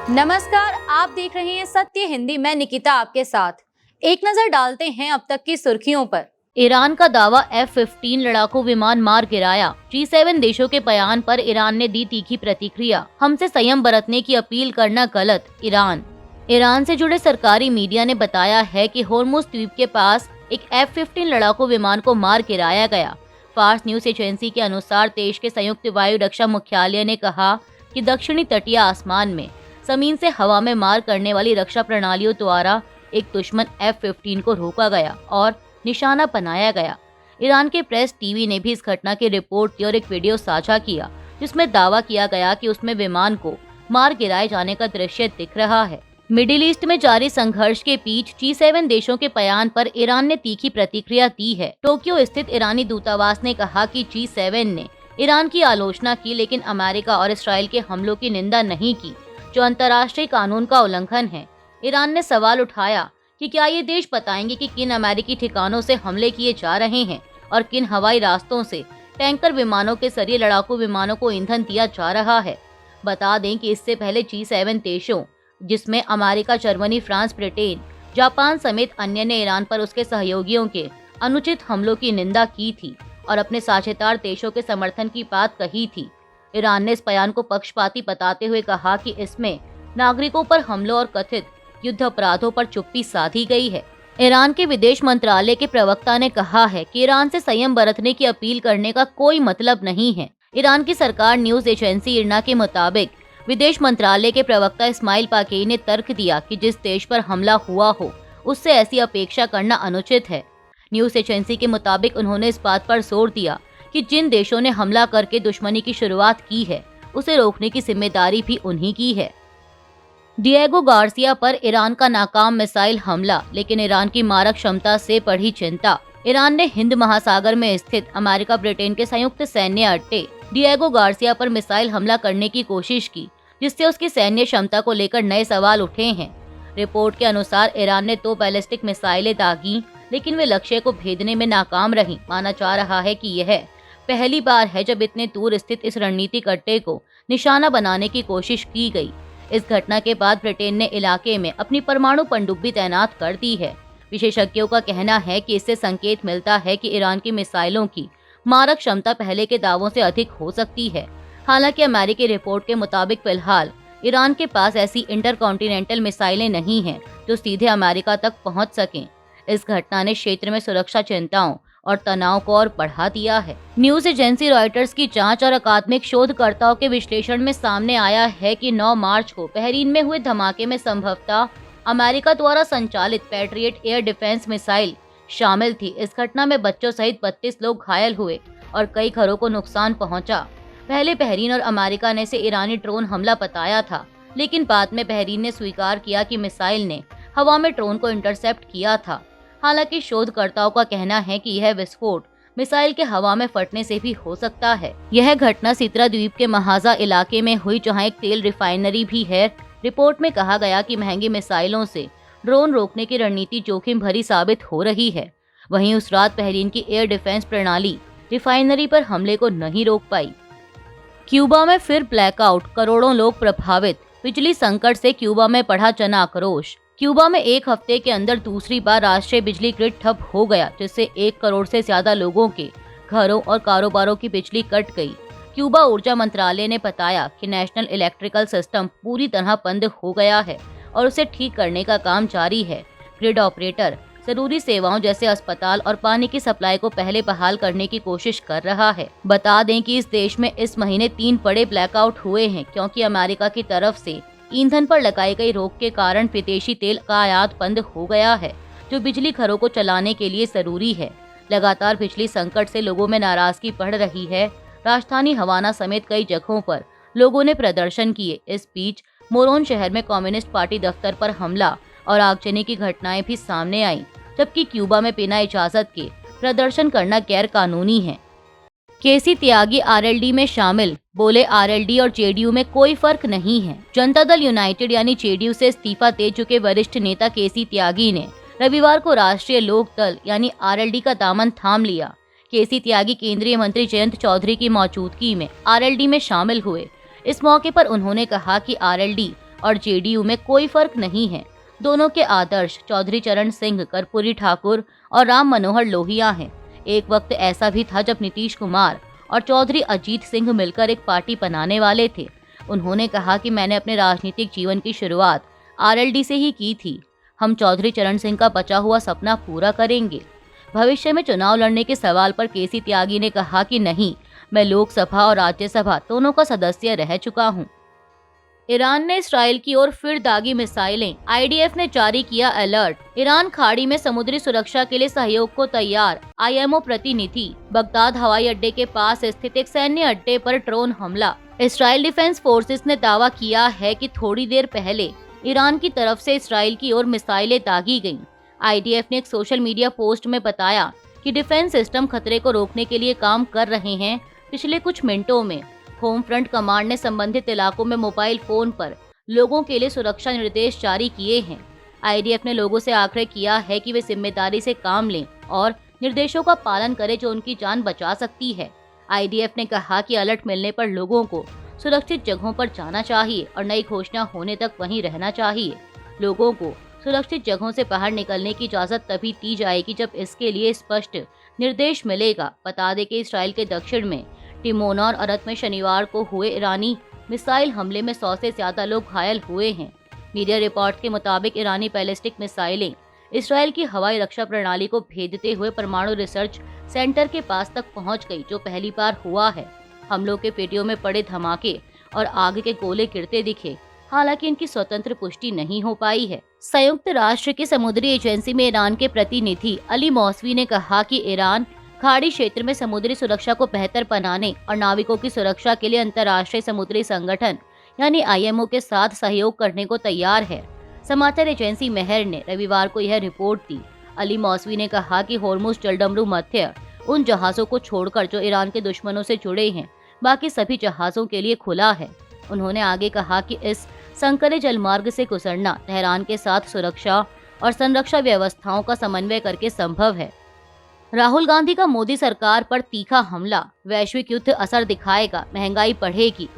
नमस्कार, आप देख रहे हैं सत्य हिंदी। मैं निकिता आपके साथ। एक नजर डालते हैं अब तक की सुर्खियों पर। ईरान का दावा, F-15 लड़ाकू विमान मार गिराया। G7 देशों के बयान पर ईरान ने दी तीखी प्रतिक्रिया। हमसे संयम बरतने की अपील करना गलत। ईरान से जुड़े सरकारी मीडिया ने बताया है कि होर्मुज द्वीप के पास एक F-15 लड़ाकू विमान को मार गिराया गया। फार्स न्यूज एजेंसी के अनुसार देश के संयुक्त वायु रक्षा मुख्यालय ने कहा कि दक्षिणी तटीय आसमान में जमीन से हवा में मार करने वाली रक्षा प्रणालियों द्वारा एक दुश्मन F-15 को रोका गया और निशाना बनाया गया। ईरान के प्रेस टीवी ने भी इस घटना की रिपोर्ट की और एक वीडियो साझा किया जिसमें दावा किया गया कि उसमें विमान को मार गिराए जाने का दृश्य दिख रहा है। मिडिल ईस्ट में जारी संघर्ष के बीच G7 देशों के बयान पर ईरान ने तीखी प्रतिक्रिया दी है। टोक्यो स्थित ईरानी दूतावास ने कहा कि G7 ने ईरान की आलोचना की, लेकिन अमेरिका और इसराइल के हमलों की निंदा नहीं की, जो अंतर्राष्ट्रीय कानून का उल्लंघन है। ईरान ने सवाल उठाया कि क्या ये देश बताएंगे कि किन अमेरिकी ठिकानों से हमले किए जा रहे हैं और किन हवाई रास्तों से टैंकर विमानों के जरिए लड़ाकू विमानों को ईंधन दिया जा रहा है। बता दें कि इससे पहले G7 देशों, जिसमें America, Germany, France, Britain, Japan समेत अन्य ने ईरान पर उसके सहयोगियों के अनुचित हमलों की निंदा की थी और अपने साझेदार देशों के समर्थन की बात कही थी। ईरान ने इस बयान को पक्षपाती बताते हुए कहा कि इसमें नागरिकों पर हमलों और कथित युद्ध अपराधों पर चुप्पी साधी गई है। ईरान के विदेश मंत्रालय के प्रवक्ता ने कहा है कि ईरान से संयम बरतने की अपील करने का कोई मतलब नहीं है। ईरान की सरकार न्यूज एजेंसी इरना के मुताबिक विदेश मंत्रालय के प्रवक्ता इस्माइल पाकेई ने तर्क दिया कि जिस देश पर हमला हुआ हो उससे ऐसी अपेक्षा करना अनुचित है। न्यूज एजेंसी के मुताबिक उन्होंने इस बात पर जोर दिया कि जिन देशों ने हमला करके दुश्मनी की शुरुआत की है उसे रोकने की जिम्मेदारी भी उन्हीं की है। डिएगो गार्सिया पर ईरान का नाकाम मिसाइल हमला, लेकिन ईरान की मारक क्षमता से बढ़ी चिंता। ईरान ने हिंद महासागर में स्थित अमेरिका ब्रिटेन के संयुक्त सैन्य अड्डे डिएगो गार्सिया पर मिसाइल हमला करने की कोशिश की, जिससे उसकी सैन्य क्षमता को लेकर नए सवाल उठे हैं। रिपोर्ट के अनुसार ईरान ने 2 बैलिस्टिक मिसाइलें दागी, लेकिन वे लक्ष्य को भेदने में नाकाम रहीं। माना जा रहा है कि यह पहली बार है जब इतने दूर स्थित इस रणनीतिक अड्डे को निशाना बनाने की कोशिश की गई। इस घटना के बाद ब्रिटेन ने इलाके में अपनी परमाणु पनडुब्बी तैनात कर दी है। विशेषज्ञों का कहना है कि इससे संकेत मिलता है कि ईरान की मिसाइलों की मारक क्षमता पहले के दावों से अधिक हो सकती है। हालांकि अमेरिकी रिपोर्ट के मुताबिक फिलहाल ईरान के पास ऐसी इंटरकॉन्टिनेंटल मिसाइलें नहीं हैं जो सीधे अमेरिका तक पहुंच सकें। इस घटना ने क्षेत्र में सुरक्षा चिंताओं और तनाव को और बढ़ा दिया है। न्यूज एजेंसी रॉयटर्स की जांच और अकादमिक शोधकर्ताओं के विश्लेषण में सामने आया है कि 9 मार्च को बहरीन में हुए धमाके में संभवतः अमेरिका द्वारा संचालित पैट्रियट एयर डिफेंस मिसाइल शामिल थी। इस घटना में बच्चों सहित 32 लोग घायल हुए और कई घरों को नुकसान पहुंचा। पहले बहरीन और अमेरिका ने इसे ईरानी ड्रोन हमला बताया था, लेकिन बाद में बहरीन ने स्वीकार किया कि मिसाइल ने हवा में ड्रोन को इंटरसेप्ट किया था। हालांकि शोधकर्ताओं का कहना है कि यह विस्फोट मिसाइल के हवा में फटने से भी हो सकता है। यह घटना सितरा द्वीप के महाजा इलाके में हुई, जहां एक तेल रिफाइनरी भी है। रिपोर्ट में कहा गया कि महंगी मिसाइलों से ड्रोन रोकने की रणनीति जोखिम भरी साबित हो रही है। वहीं उस रात बहरीन की एयर डिफेंस प्रणाली रिफाइनरी पर हमले को नहीं रोक पाई। क्यूबा में फिर ब्लैकआउट, करोड़ों लोग प्रभावित। बिजली संकट से क्यूबा में बढ़ा जन आक्रोश। क्यूबा में एक हफ्ते के अंदर दूसरी बार राष्ट्रीय बिजली ग्रिड ठप हो गया, जिससे 1 करोड़ से ज्यादा लोगों के घरों और कारोबारों की बिजली कट गई। क्यूबा ऊर्जा मंत्रालय ने बताया कि नेशनल इलेक्ट्रिकल सिस्टम पूरी तरह बंद हो गया है और उसे ठीक करने का काम जारी है। ग्रिड ऑपरेटर जरूरी सेवाओं जैसे अस्पताल और पानी की सप्लाई को पहले बहाल करने की कोशिश कर रहा है। बता दें कि इस देश में इस महीने 3 बड़े ब्लैकआउट हुए हैं, क्योंकि अमेरिका की तरफ से ईंधन पर लगाई गई रोक के कारण विदेशी तेल का आयात बंद हो गया है, जो बिजली घरों को चलाने के लिए जरूरी है। लगातार बिजली संकट से लोगों में नाराजगी बढ़ रही है। राजधानी हवाना समेत कई जगहों पर लोगों ने प्रदर्शन किए। इस बीच मोरोन शहर में कम्युनिस्ट पार्टी दफ्तर पर हमला और आगजनी की घटनाएं भी सामने आईं, जबकि क्यूबा में बिना इजाजत के प्रदर्शन करना गैर कानूनी है। केसी त्यागी आरएलडी में शामिल, बोले आरएलडी और जेडीयू में कोई फर्क नहीं है। जनता दल यूनाइटेड यानी जेडीयू से इस्तीफा दे चुके वरिष्ठ नेता केसी त्यागी ने रविवार को राष्ट्रीय लोक दल यानी आरएलडी का दामन थाम लिया। केसी त्यागी केंद्रीय मंत्री जयंत चौधरी की मौजूदगी में आरएलडी में शामिल हुए। इस मौके पर उन्होंने कहा कि आरएलडी और जेडीयू में कोई फर्क नहीं है। दोनों के आदर्श चौधरी चरण सिंह, कर्पूरी ठाकुर और राम मनोहर लोहिया हैं। एक वक्त ऐसा भी था जब नीतीश कुमार और चौधरी अजीत सिंह मिलकर एक पार्टी बनाने वाले थे। उन्होंने कहा कि मैंने अपने राजनीतिक जीवन की शुरुआत आरएलडी से ही की थी। हम चौधरी चरण सिंह का बचा हुआ सपना पूरा करेंगे। भविष्य में चुनाव लड़ने के सवाल पर केसी त्यागी ने कहा कि नहीं, मैं लोकसभा और राज्यसभा दोनों का सदस्य रह चुका हूं। ईरान ने इसराइल की ओर फिर दागी मिसाइलें, आईडीएफ ने जारी किया अलर्ट। ईरान खाड़ी में समुद्री सुरक्षा के लिए सहयोग को तैयार। आईएमओ प्रतिनिधि, बगदाद हवाई अड्डे के पास स्थित एक सैन्य अड्डे पर ड्रोन हमला। इसराइल डिफेंस फोर्सेस ने दावा किया है कि थोड़ी देर पहले ईरान की तरफ से इसराइल की ओर मिसाइलें दागी गईं। आईडीएफ ने एक सोशल मीडिया पोस्ट में बताया कि डिफेंस सिस्टम खतरे को रोकने के लिए काम कर रहे हैं। पिछले कुछ मिनटों में होम फ्रंट कमांड ने संबंधित इलाकों में मोबाइल फोन पर लोगों के लिए सुरक्षा निर्देश जारी किए हैं। आईडीएफ ने लोगों से आग्रह किया है कि वे जिम्मेदारी से काम लें और निर्देशों का पालन करें जो उनकी जान बचा सकती है। आईडीएफ ने कहा कि अलर्ट मिलने पर लोगों को सुरक्षित जगहों पर जाना चाहिए और नई घोषणा होने तक वहीं रहना चाहिए। लोगों को सुरक्षित जगहों से बाहर निकलने की इजाजत तभी दी जाएगी जब इसके लिए स्पष्ट निर्देश मिलेगा। बता दें कि इसराइल के दक्षिण में टिमोना और अरत में शनिवार को हुए ईरानी मिसाइल हमले में 100 से ज्यादा लोग घायल हुए हैं। मीडिया रिपोर्ट के मुताबिक ईरानी बैलिस्टिक मिसाइलें इसराइल की हवाई रक्षा प्रणाली को भेदते हुए परमाणु रिसर्च सेंटर के पास तक पहुंच गई, जो पहली बार हुआ है। हमलों के पेटियों में पड़े धमाके और आग के गोले गिरते दिखे, हालांकि इनकी स्वतंत्र पुष्टि नहीं हो पाई है। संयुक्त राष्ट्र की समुद्री एजेंसी में ईरान के प्रतिनिधि अली मौसवी ने कहा कि ईरान खाड़ी क्षेत्र में समुद्री सुरक्षा को बेहतर बनाने और नाविकों की सुरक्षा के लिए अंतर्राष्ट्रीय समुद्री संगठन यानी आईएमओ के साथ सहयोग करने को तैयार है। समाचार एजेंसी मेहर ने रविवार को यह रिपोर्ट दी। अली मौसवी ने कहा कि होर्मुज जलडमरू मध्य उन जहाजों को छोड़कर जो ईरान के दुश्मनों से जुड़े हैं, बाकी सभी जहाजों के लिए खुला है। उन्होंने आगे कहा कि इस संकरे जलमार्ग से गुजरना तेहरान के साथ सुरक्षा और संरक्षा व्यवस्थाओं का समन्वय करके संभव है। राहुल गांधी का मोदी सरकार पर तीखा हमला, वैश्विक युद्ध असर दिखाएगा, महंगाई बढ़ेगी।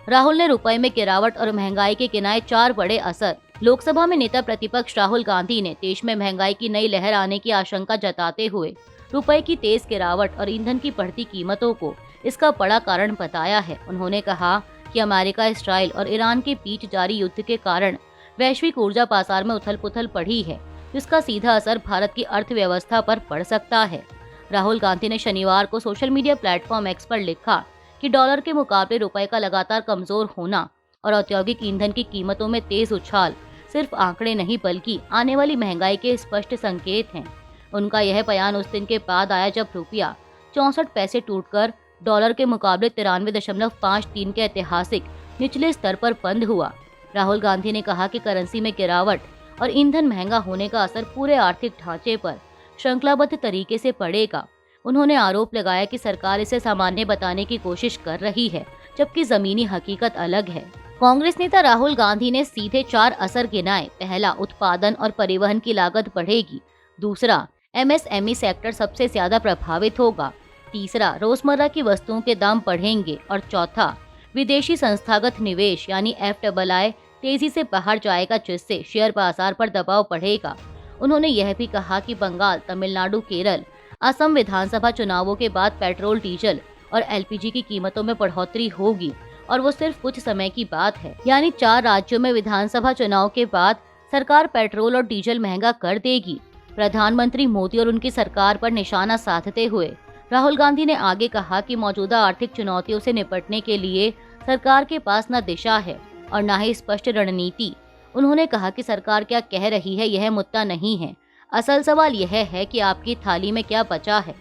राहुल ने रुपए में गिरावट और महंगाई के गिनाए 4 बड़े असर। लोकसभा में नेता प्रतिपक्ष राहुल गांधी ने देश में महंगाई की नई लहर आने की आशंका जताते हुए रुपए की तेज गिरावट और ईंधन की बढ़ती कीमतों को इसका बड़ा कारण बताया है। उन्होंने कहा कि अमेरिका, इसराइल और ईरान के बीच जारी युद्ध के कारण वैश्विक ऊर्जा बाजार में उथल-पुथल पड़ी है, जिसका सीधा असर भारत की अर्थव्यवस्था पर पड़ सकता है। राहुल गांधी ने शनिवार को सोशल मीडिया प्लेटफॉर्म एक्स पर लिखा कि डॉलर के मुकाबले रुपए का लगातार कमजोर होना और औद्योगिक ईंधन की कीमतों में तेज उछाल सिर्फ आंकड़े नहीं बल्कि आने वाली महंगाई के स्पष्ट संकेत हैं। उनका यह बयान उस दिन के बाद आया जब रुपया 64 पैसे टूटकर डॉलर के मुकाबले 93.53 के ऐतिहासिक निचले स्तर पर बंद हुआ। राहुल गांधी ने कहा कि करेंसी में गिरावट और ईंधन महंगा होने का असर पूरे आर्थिक ढांचे पर श्रृंखलाबद्ध तरीके से पड़ेगा। उन्होंने आरोप लगाया कि सरकार इसे सामान्य बताने की कोशिश कर रही है, जबकि जमीनी हकीकत अलग है। कांग्रेस नेता राहुल गांधी ने सीधे 4 असर गिनाए। पहला, उत्पादन और परिवहन की लागत बढ़ेगी। दूसरा, एमएसएमई सेक्टर सबसे ज्यादा प्रभावित होगा। तीसरा, रोजमर्रा की वस्तुओं के दाम बढ़ेंगे। और चौथा, विदेशी संस्थागत निवेश यानी FII तेजी से बाहर जाएगा, जिससे शेयर बाजार पर दबाव बढ़ेगा। उन्होंने यह भी कहा कि बंगाल, तमिलनाडु, केरल, असम विधानसभा चुनावों के बाद पेट्रोल, डीजल और एलपीजी की कीमतों में बढ़ोतरी होगी और वो सिर्फ कुछ समय की बात है। यानी 4 राज्यों में विधानसभा चुनाव के बाद सरकार पेट्रोल और डीजल महंगा कर देगी। प्रधानमंत्री मोदी और उनकी सरकार पर निशाना साधते हुए राहुल गांधी ने आगे कहा कि मौजूदा आर्थिक चुनौतियों से निपटने के लिए सरकार के पास न दिशा है और न ही स्पष्ट रणनीति। उन्होंने कहा कि सरकार क्या कह रही है यह मुद्दा नहीं है, असल सवाल यह है कि आपकी थाली में क्या बचा है।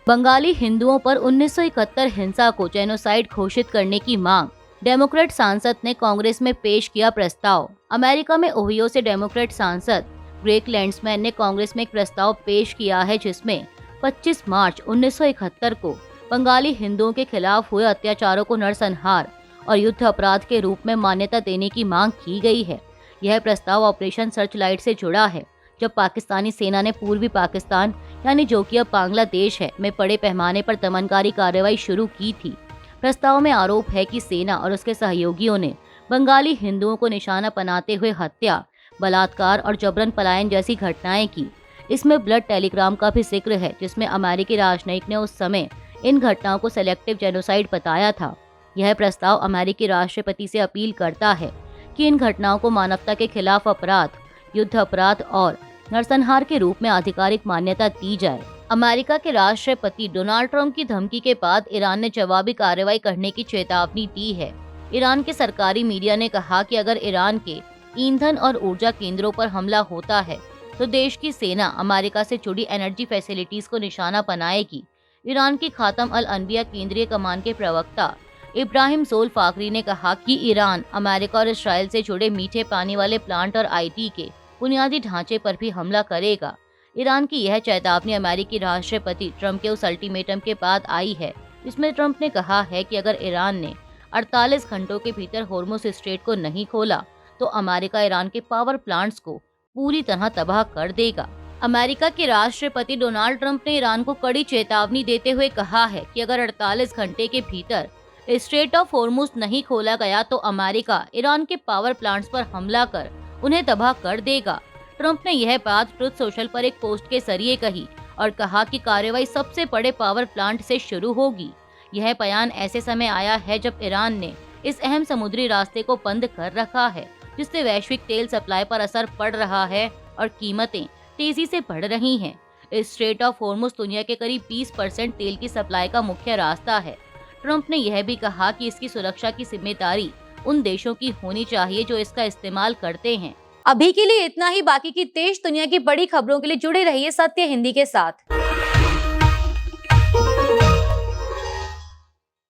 बंगाली हिंदुओं पर 1971 हिंसा को जेनोसाइड घोषित करने की मांग। डेमोक्रेट सांसद ने कांग्रेस में पेश किया प्रस्ताव। अमेरिका में ओहियो से डेमोक्रेट सांसद ग्रेग लैंड्समैन ने कांग्रेस में एक प्रस्ताव पेश किया है, जिसमें 25 मार्च 1971 को बंगाली हिंदुओं के खिलाफ हुए अत्याचारों को नरसंहार और युद्ध अपराध के रूप में मान्यता देने की मांग की गई है। यह प्रस्ताव ऑपरेशन सर्चलाइट से जुड़ा है, जब पाकिस्तानी सेना ने पूर्वी पाकिस्तान यानी जो कि अब बांग्लादेश है में बड़े पैमाने पर दमनकारी कार्रवाई शुरू की थी। प्रस्ताव में आरोप है कि सेना और उसके सहयोगियों ने बंगाली हिंदुओं को निशाना बनाते हुए हत्या, बलात्कार और जबरन पलायन जैसी घटनाएं की। इसमें ब्लड टेलीग्राम का भी जिक्र है, जिसमें अमेरिकी राजनयिक ने उस समय इन घटनाओं को सेलेक्टिव जेनोसाइड बताया था। यह प्रस्ताव अमेरिकी राष्ट्रपति से अपील करता है कि इन घटनाओं को मानवता के खिलाफ अपराध, युद्ध अपराध और नरसंहार के रूप में आधिकारिक मान्यता दी जाए। अमेरिका के राष्ट्रपति डोनाल्ड ट्रंप की धमकी के बाद ईरान ने जवाबी कार्रवाई करने की चेतावनी दी है। ईरान के सरकारी मीडिया ने कहा कि अगर ईरान के ईंधन और ऊर्जा केंद्रों पर हमला होता है तो देश की सेना अमेरिका से जुड़ी एनर्जी फैसिलिटीज को निशाना बनाएगी। ईरान की खातम अल अनबिया केंद्रीय कमान के प्रवक्ता इब्राहिम सोल फाखरी ने कहा कि ईरान अमेरिका और इसराइल से जुड़े मीठे पानी वाले प्लांट और आईटी के बुनियादी ढांचे पर भी हमला करेगा। ईरान की यह चेतावनी अमेरिकी राष्ट्रपति ट्रंप के उस अल्टीमेटम के बाद आई है, जिसमें ट्रंप ने कहा है कि अगर ईरान ने 48 घंटों के भीतर होर्मुज स्ट्रेट को नहीं खोला तो अमेरिका ईरान के पावर प्लांट्स को पूरी तरह तबाह कर देगा। अमेरिका के राष्ट्रपति डोनाल्ड ट्रंप ने ईरान को कड़ी चेतावनी देते हुए कहा है कि अगर 48 घंटे के भीतर स्ट्रेट ऑफ होर्मुज नहीं खोला गया तो अमेरिका ईरान के पावर प्लांट्स पर हमला कर उन्हें तबाह कर देगा। ट्रंप ने यह बात ट्रुथ सोशल पर एक पोस्ट के जरिए कही और कहा कि कार्रवाई सबसे बड़े पावर प्लांट से शुरू होगी। यह बयान ऐसे समय आया है जब ईरान ने इस अहम समुद्री रास्ते को बंद कर रखा है, जिससे वैश्विक तेल सप्लाई पर असर पड़ रहा है और कीमतें तेजी से बढ़ रही हैं। इस स्ट्रेट ऑफ होर्मुज दुनिया के करीब 20% तेल की सप्लाई का मुख्य रास्ता है। ट्रंप ने यह भी कहा कि इसकी सुरक्षा की जिम्मेदारी उन देशों की होनी चाहिए जो इसका इस्तेमाल करते हैं। अभी के लिए इतना ही। बाकी की देश दुनिया की बड़ी खबरों के लिए जुड़े रहिए सत्य हिंदी के साथ।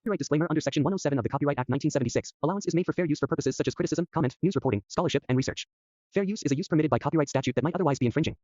Copyright disclaimer under Section 107 of the Copyright Act 1976. Allowance is made for fair use for purposes such as criticism, comment, news reporting, scholarship, and research. Fair use is a use permitted by copyright statute that might otherwise be infringing.